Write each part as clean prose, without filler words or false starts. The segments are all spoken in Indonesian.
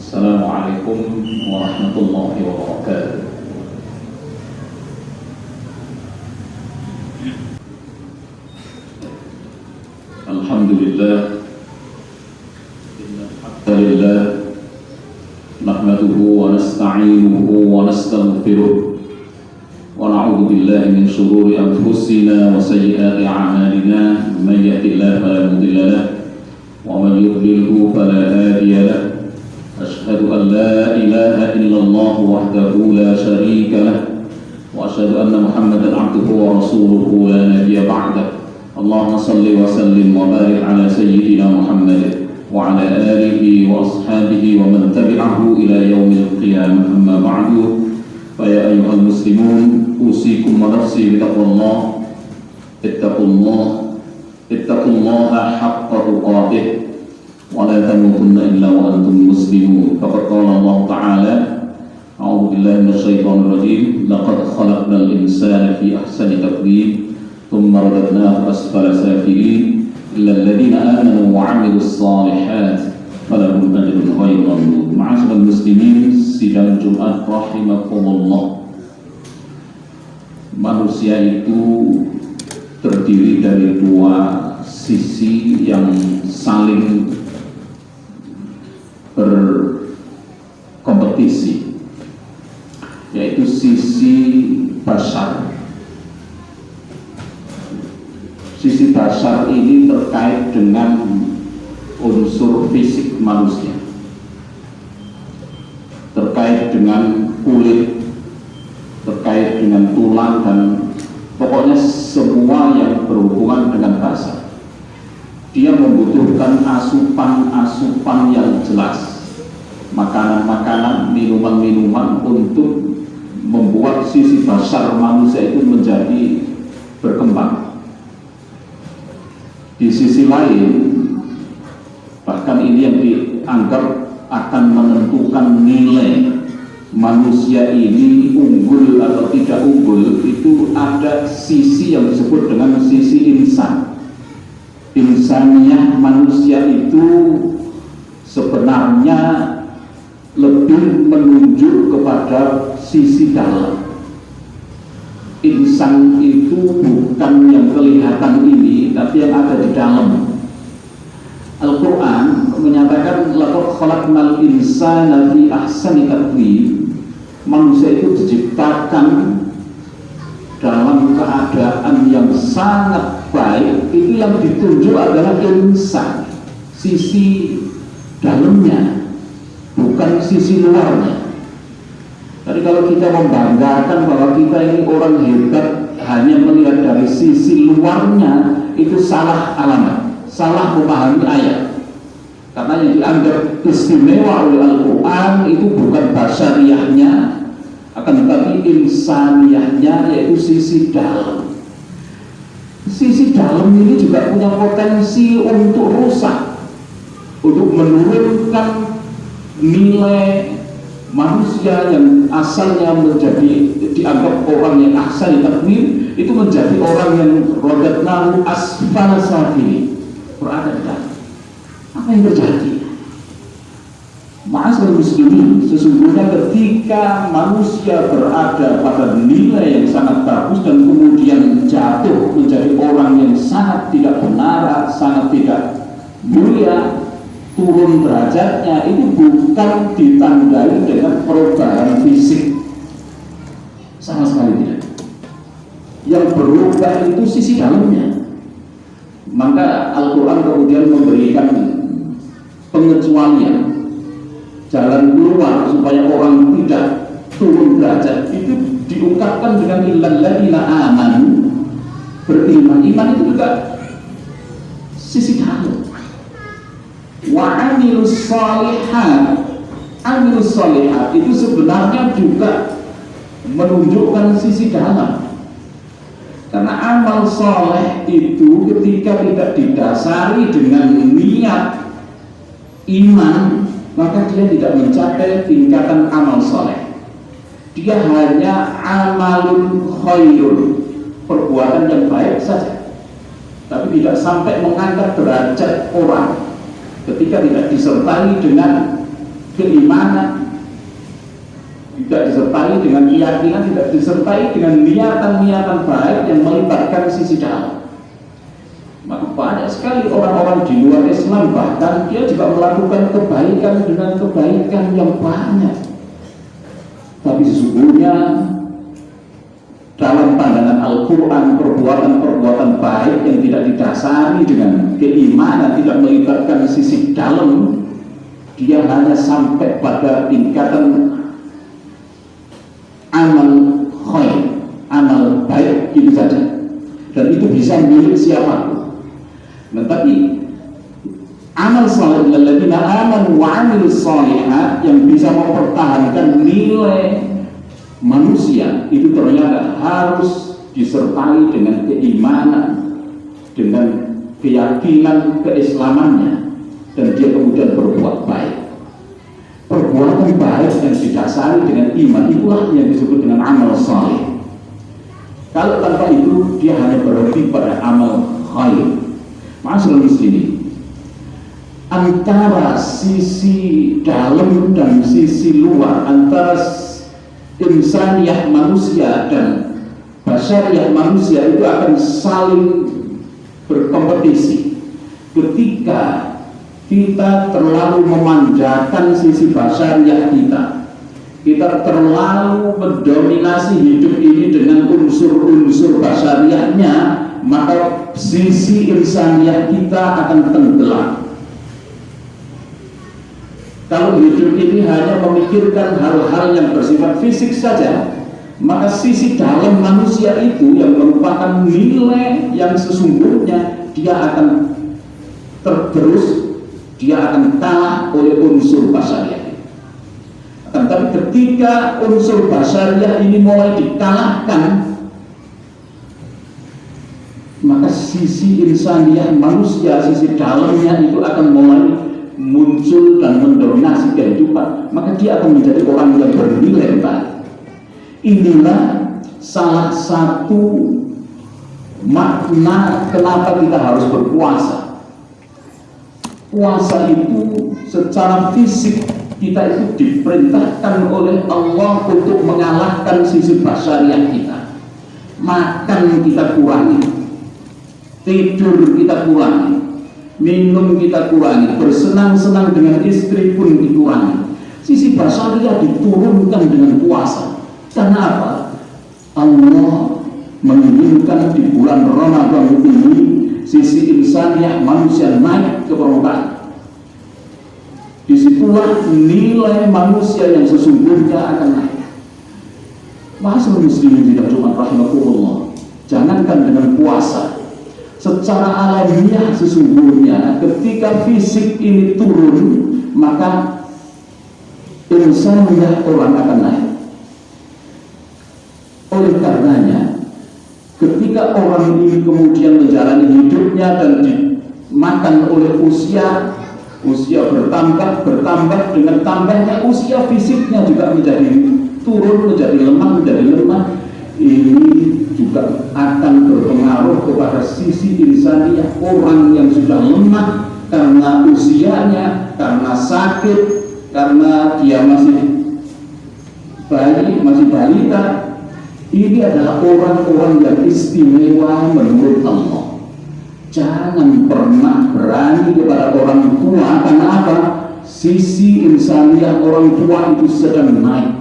Assalamualaikum warahmatullahi wabarakatuh. Alhamdulillah, alhamdulillah, nahmaduhu wa nasta'inuhu wa nastaghfiruh wa na'udzu billahi min shururi anfusina wa sayyiati a'malina, man yahdihillahu fala mudilla lahu wa man yudlilhu fala hadiya lahu. أشهد أن لا إله إلا الله وحده لا شريك له وأشهد أن محمدا عبده ورسوله لا نبي بعده. اللهم صل وسلم وبارك على سيدنا محمد وعلى آله وأصحابه ومن تبعه إلى يوم القيامة. أما بعد، فيا أيها المسلمون، أوصيكم ونفسي بتقوى الله. اتقوا الله حق تقاته ولا تموتن إلا وأنتم مسلمون. فقد قال الله تعالى: أعوذ بالله من الشيطان الرجيم، لقد خلقنا الإنسان في أحسن تقويم ثم رددناه أسفل سافلين إلا الذين آمنوا وعملوا الصالحات فلهم أجر غير ممنون. Ma'asyiral muslimin, sidang Jumat rahimakumullah. Manusia itu terdiri dari dua sisi yang saling berkompetisi, yaitu sisi basar. Sisi basar ini terkait dengan unsur fisik manusia, terkait dengan kulit, terkait dengan tulang, dan pokoknya semua yang berhubungan dengan basar. Dia membutuhkan asupan-asupan yang jelas, makanan-makanan, minuman-minuman untuk membuat sisi basar manusia itu menjadi berkembang. Di sisi lain, bahkan ini yang dianggap akan menentukan nilai manusia ini unggul atau tidak unggul, itu ada sisi yang disebut dengan sisi insan. Insaniyah manusia itu sebenarnya lebih menunjuk kepada sisi dalam. Insan itu bukan yang kelihatan ini, tapi yang ada di dalam. Al-Quran menyatakan, laqad khalaqnal insana fi ahsani taqwim. Manusia itu diciptakan dalam keadaan yang sangat baik. Itu yang ditunjuk adalah insan, sisi dalamnya, bukan sisi luarnya. Jadi kalau kita membanggakan bahwa kita ini orang hebat hanya melihat dari sisi luarnya, itu salah alamat, salah memahami ayat. Karena yang dianggap istimewa oleh Al-Quran itu bukan basariyahnya, akan tetapi insaniyahnya, yaitu sisi dalam. Sisi dalam ini juga punya potensi untuk rusak, untuk menurunkan nilai manusia yang asalnya menjadi dianggap orang yang ahsan taqwim, itu menjadi orang yang radadnahu asfala safilin, berada di dalam. Apa yang terjadi? Ma'asyiral muslimin, sesungguhnya ketika manusia berada pada nilai yang sangat bagus dan kemudian jatuh menjadi orang yang sangat tidak benar, sangat tidak mulia, turun derajatnya, itu bukan ditandai dengan perubahan fisik, sama sekali tidak. Yang berubah itu sisi dalamnya. Maka Al-Quran kemudian memberikan pengecualian, jalan keluar supaya orang tidak turun derajat. Itu diungkapkan dengan illalladzina amanu, beriman. Iman itu juga sisi dalam. Wa amilus shalihat, amilus shalihat itu sebenarnya juga menunjukkan sisi dalam. Karena amal soleh itu ketika tidak didasari dengan niat iman, maka dia tidak mencapai tingkatan amal soleh. Dia hanya amalun khairun, perbuatan yang baik saja, tapi tidak sampai mengangkat derajat orang ketika tidak disertai dengan keimanan, tidak disertai dengan keyakinan, tidak disertai dengan niatan-niatan baik yang melibatkan sisi dalam. Maka banyak sekali orang-orang di luar Islam, bahkan dia juga melakukan kebaikan dengan kebaikan yang banyak, tapi sesungguhnya dalam pandangan Al-Quran, perbuatan-perbuatan baik yang tidak didasari dengan keimanan, tidak melibatkan sisi dalam, dia hanya sampai pada tingkatan amal khair, amal baik itu saja, dan itu bisa milik siapapun. Nah, tapi amal saleh alladzina amanu wa amilus shalihat yang bisa mempertahankan nilai manusia itu ternyata harus disertai dengan keimanan, dengan keyakinan keislamannya, dan dia kemudian berbuat baik. Perbuatan baik yang didasari dengan iman itulah yang disebut dengan amal saleh. Kalau tanpa itu dia hanya berhenti pada amal khair. Ma'asyiral muslimin, antara sisi dalam dan sisi luar, antara insaniyah manusia dan basyariyah manusia itu akan saling berkompetisi. Ketika kita terlalu memanjakan sisi basyariyah kita terlalu mendominasi hidup ini dengan unsur-unsur basyariyahnya, maka sisi insaniyah kita akan tenggelam. Kalau hidup ini hanya memikirkan hal-hal yang bersifat fisik saja, maka sisi dalam manusia itu yang merupakan nilai yang sesungguhnya dia akan tergerus, dia akan kalah oleh unsur basyariah. Tetapi ketika unsur basyariah ini mulai dikalahkan, maka sisi insaniyah manusia, sisi dalamnya itu akan mulai muncul dan mendominasi kehidupan, maka dia akan menjadi orang yang bernilai baik. Inilah salah satu makna kenapa kita harus berpuasa. Puasa itu secara fisik kita itu diperintahkan oleh Allah untuk mengalahkan sisi basyariah kita. Makan kita kurangi, tidur kita kurangi, minum kita kurangi, bersenang-senang dengan istri pun dikurangi. Sisi basyariah diturunkan dengan puasa. Karena apa? Allah menginginkan di bulan Ramadan ini sisi insaniyah manusia naik ke permukaan. Disitulah nilai manusia yang sesungguhnya akan naik. Ma'asyiral muslimin tidak cuma rahmatullah, jangankan dengan puasa, secara alamiah sesungguhnya ketika fisik ini turun, maka insaniyah orang akan naik. Oleh karenanya, ketika orang ini kemudian menjalani hidupnya dan dimakan oleh usia bertambah dengan tambahnya usia, fisiknya juga menjadi turun, menjadi lemah, ini juga akan berpengaruh kepada sisi insaniyah orang yang sudah lemah karena usianya, karena sakit, karena dia masih bayi, masih balita. Ini adalah orang-orang yang istimewa menurut Allah. Jangan pernah berani kepada orang tua. Karena apa? Sisi insaniyah orang tua itu sedang naik.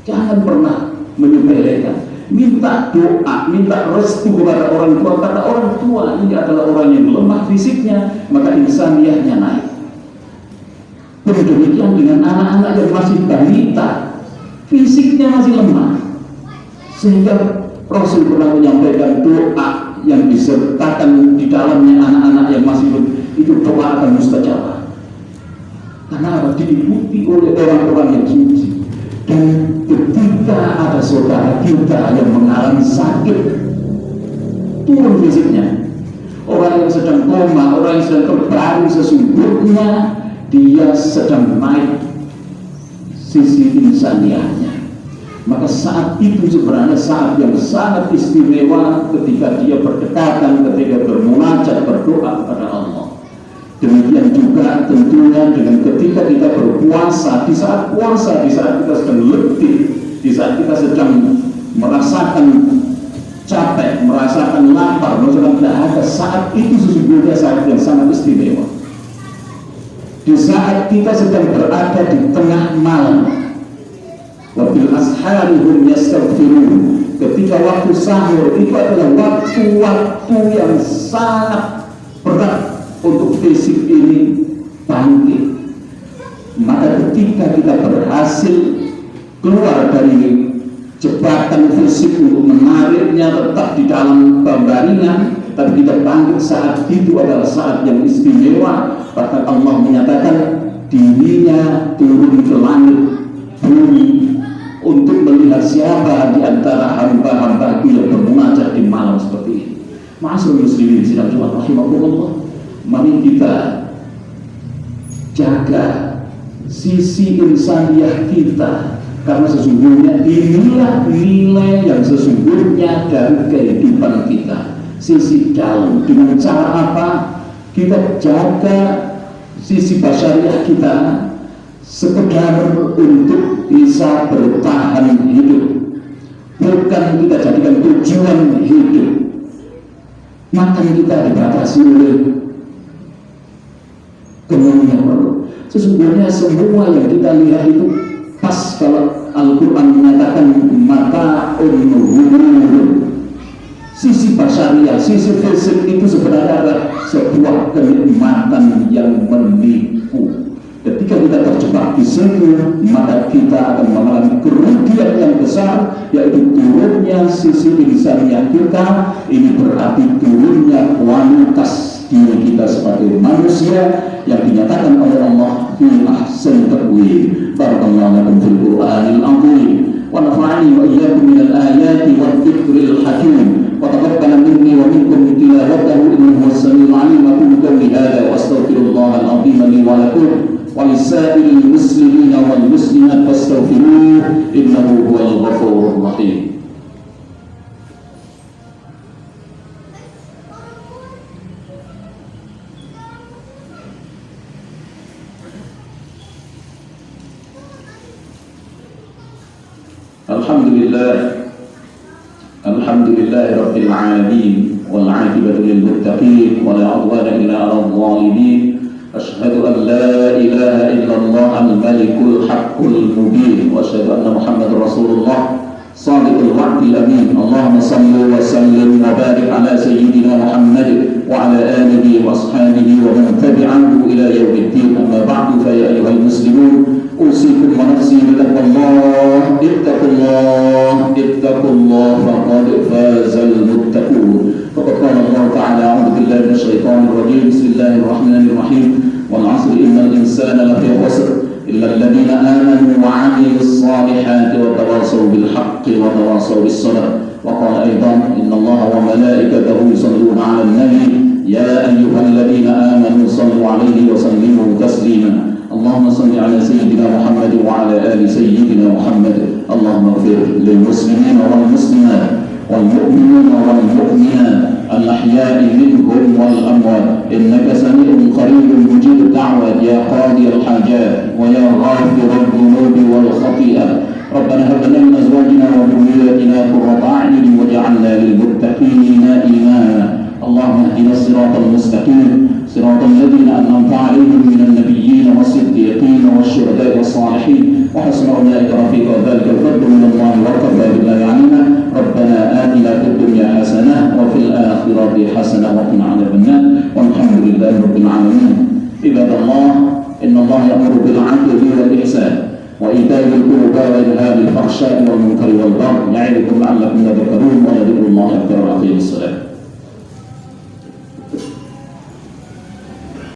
Jangan pernah menyepelekan. Minta doa, minta restu kepada orang tua. Karena orang tua ini adalah orang yang lemah fisiknya, maka insaniyahnya naik. Demikian dengan anak-anak yang masih balita, fisiknya masih lemah. Sehingga Rasul pernah menyampaikan doa yang disertakan di dalamnya anak-anak yang masih itu doa akan mustajabah. Karena apa? Diikuti oleh orang-orang yang suci. Dan ketika ada saudara kita yang mengalami sakit, turun fisiknya. Orang yang sedang koma, orang yang sedang terbaring, sesungguhnya dia sedang naik sisi insaniyahnya. Maka saat itu sebenarnya saat yang sangat istimewa ketika dia berdekatan, ketika bermunajat, berdoa kepada Allah. Demikian juga tentunya dengan ketika kita berpuasa, di saat puasa, di saat kita sedang letih, di saat kita sedang merasakan capek, merasakan lapar, merasakan dahaga, saat itu sesungguhnya saat yang sangat istimewa. Di saat kita sedang berada di tengah malam, wabil ashari hum yastaghfirun, ketika waktu sahur itu adalah waktu-waktu yang sangat berat untuk fisik ini bangkit. Maka ketika kita berhasil keluar dari jebakan fisik untuk menariknya tetap di dalam pembaringan, tapi kita bangkit, saat itu adalah saat yang istimewa. Bahkan Allah menyatakan dirinya turun ke langit bumi untuk melihat siapa di antara hamba-hamba yang bermunajat di malam seperti ini. Ma'asyiral muslimin sidang Jumat rahimakumullah, mari kita jaga sisi insaniah kita, karena sesungguhnya inilah nilai yang sesungguhnya dari kehidupan kita. Sisi dalam, dengan cara apa kita jaga sisi basyariah kita, sekedar untuk bisa bertahan hidup, bukan kita jadikan tujuan hidup. Makan kita dibatasi oleh kemudian perlu. Sesungguhnya semua yang kita lihat itu pas kalau Al-Quran menyatakan mata sisi basyariah, sisi fisik itu sebenarnya adalah sebuah kenikmatan yang menipu. Ketika kita terjebak di situ, maka kita akan mengalami kerugian yang besar, yaitu turunnya sisi insaniah kita. Ini berarti turunnya kualitas diri kita sebagai manusia yang dinyatakan oleh Allah fi ahsan taqwim. Barakallahu lakum fil Qur'anil azim wa nafa'ani wa iyyakum minal ayati wad dzikril hakim wa taqabbal minni wa minkum tilawatahu innahu was-sami'ul 'alim. Aqulu qawli hadza wa astaghfirullahal azim li wa lakum wa lisa'iril muslimina wal muslimat fastaghfiruhu innahu huwal ghafurur rahim. Alhamdulillah rabbil alamin wal 'aqibatu lil muttaqin wa la 'udwana illa 'alal zalimin. Asyhadu an la ilaha illallah al-malikul haqqul mubin wa asyhadu anna Muhammadar Rasulullah shadiqul wa'dil amin. Allahumma shalli wa sallim wa barik ala sayyidina Muhammad wa ala alihi wa ashabihi wa man tabi'ahu ila yaumiddin. Amma ba'du, fa ya ayyuhal muslimun usikum wa nafsi bittaqwallah. Ittaqullah faqad fazal muttaqun. Faqad qala Allah ta'ala a'udzu billahi minasy syaithanir rajim. Bismillahirrahmanirrahim. Wal 'asri innal insana lafi khusr illa alladziina aamanu wa 'amilus shalihati wa tawassaw bil haqqi wa tawassaw bis sabr. Wa qala aidan innallaha wa malaikatahu yusalluna 'alan nabi ya ayyuhalladziina aamanu shallu 'alaihi wa sallimu taslima. Allahumma salli ala sayyidina Muhammad wa ala ali sayyidina Muhammad. Allahumma ighfir lil muslimina wal muslimat wal mu'minina wal mu'minat al ahya'i minhum wal amwat innaka sami'un qaribun mujib da'wat ya qadi al hajat wa ya ghafir al dhunubi wal khati'at. Rabbana hab lana min azwajina wa dhurriyyatina qurrata a'yun waj'alna lil muttaqina imama. Allahumma ihdina as-siratal mustaqim صراط الذين أنعمت عليهم من النبيين والصديقين والشهداء والصالحين وحسن أولئك رفيقا ذلك الفضل من الله وكفى بالله عليما. ربنا آتنا في الدنيا حسنة وفي الآخرة حسنة وقنا عذاب النار والحمد لله رب العالمين. عباد الله إن الله يأمر بالعدل والإحسان وإيتاء ذي القربى وينهى عن الفحشاء والمنكر والبغي يعظكم لعلكم تذكرون.